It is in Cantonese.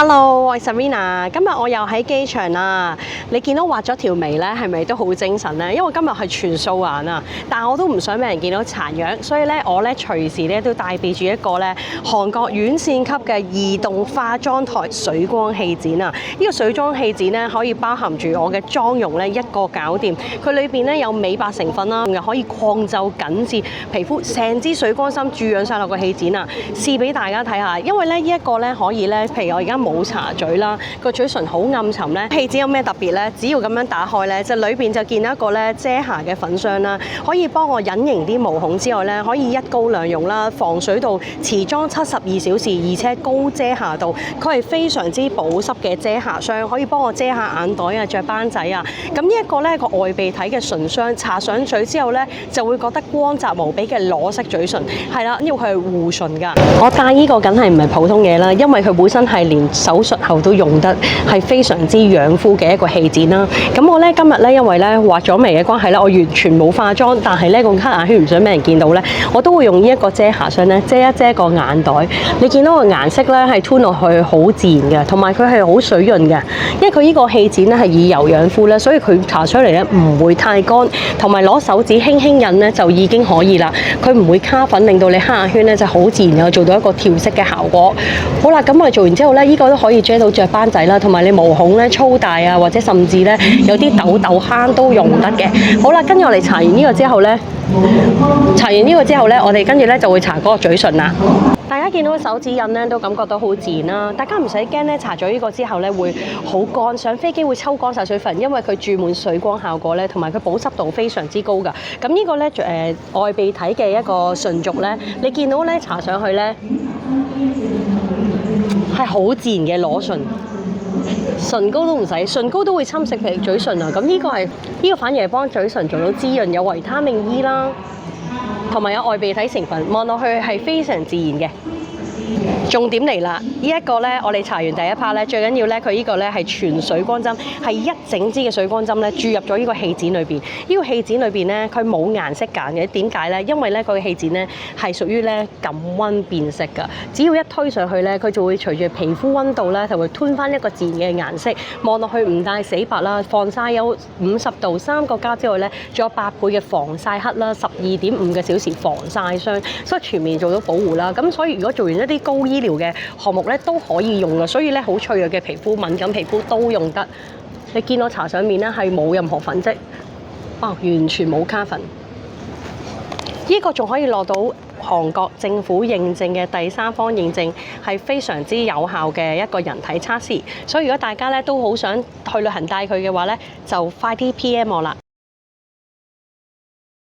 Hello，我係 Serena，今日我又喺機場啦。你見到畫咗條眉咧，係咪都好精神咧？因為我今日係全素顏啊，但我都唔想俾人見到殘樣，所以咧我咧隨時咧都帶備住一個咧韓國院線級嘅移動化妝台水光氣墊啊！呢個水光氣墊咧可以包含住我嘅妝容咧一個搞掂，佢裏邊咧有美白成分啦，又可以抗皺緊緻皮膚，成支水光芯注氧晒落個氣墊啊！試俾大家睇下，因為咧呢一個咧可以咧，譬如我而家冇搽嘴啦，個嘴唇好暗沉咧，氣墊有咩特別咧？只要咁樣打開咧，就裏邊就見到一個咧遮瑕嘅粉霜啦，可以幫我隱形啲毛孔之外咧，可以一膏兩用啦，防水度持妝72小時，而且高遮瑕度，佢係非常之保濕嘅遮瑕霜，可以幫我遮下眼袋啊、雀斑仔啊。咁呢一個咧個外鼻體嘅唇霜，搽上嘴之後咧就會覺得光澤無比嘅裸色嘴唇，係啦，因為佢係護唇㗎。我戴呢個梗係唔係普通嘢啦，因為佢本身係連手術後都用得，係非常之養膚嘅一個氣墊啦。咁我咧今日咧因為咧畫咗眉嘅關係咧，我完全冇化妝，但係咧個黑眼圈唔想俾人見到咧，我都會用呢一個遮瑕霜咧遮一遮個眼袋。你見到個顏色咧係吞落去好自然嘅，同埋佢係好水潤嘅，因為佢呢個氣墊咧係以油養膚咧，所以佢搽出嚟咧唔會太乾，同埋攞手指輕輕印咧就已經可以啦。佢唔會卡粉，令到你黑眼圈咧就好自然有做到一個調色嘅效果。好啦，咁我哋做完之後咧，呢個都可以遮到雀斑仔啦，同埋你毛孔咧粗大啊，或者甚至咧有啲痘痘坑都用得嘅。好啦，跟住我哋搽完呢個之後咧，我哋跟住咧就會搽嗰個嘴唇啦。大家見到手指印咧，都感覺到好自然啦。大家唔使驚咧，搽咗呢個之後咧會好乾，上飛機會抽乾晒水分，因為佢注滿水光效果咧，同埋佢保濕度非常之高㗎。咁呢個咧外鼻體嘅一個唇軸咧，你見到咧搽上去咧係好自然嘅裸唇。唇膏都唔使，唇膏都會侵蝕皮嘴唇啊！咁呢個反而係幫嘴唇做到滋潤，有維他命 E 啦，同埋有外鼻體成分，望落去係非常自然嘅。重點嚟啦！呢一個咧，我哋搽完第一 part 咧，最緊要咧，佢呢個咧係全水光針，係一整支嘅水光針咧注入咗呢個氣墊裏邊。呢個氣墊裏邊咧，佢冇顏色揀嘅。點解咧？因為咧，佢嘅氣墊咧係屬於咧感溫變色㗎。只要一推上去咧，佢就會隨住皮膚溫度咧，就會吞翻一個自然嘅顏色。望落去唔帶死白啦，防曬有50度3個加之外咧，仲有8倍嘅防曬黑啦，12.5個小時防曬霜，所以全面做到保護啦。咁所以如果做完一啲高醫療嘅項目咧都可以用嘅，所以咧好脆弱嘅皮膚、敏感皮膚都用得。你見我搽上面咧係冇任何粉跡，完全冇卡粉。呢個仲可以攞到韓國政府認證嘅第三方認證，係非常之有效嘅一個人體測試。所以如果大家咧都好想去旅行帶佢嘅話咧，就快啲 PM 我啦。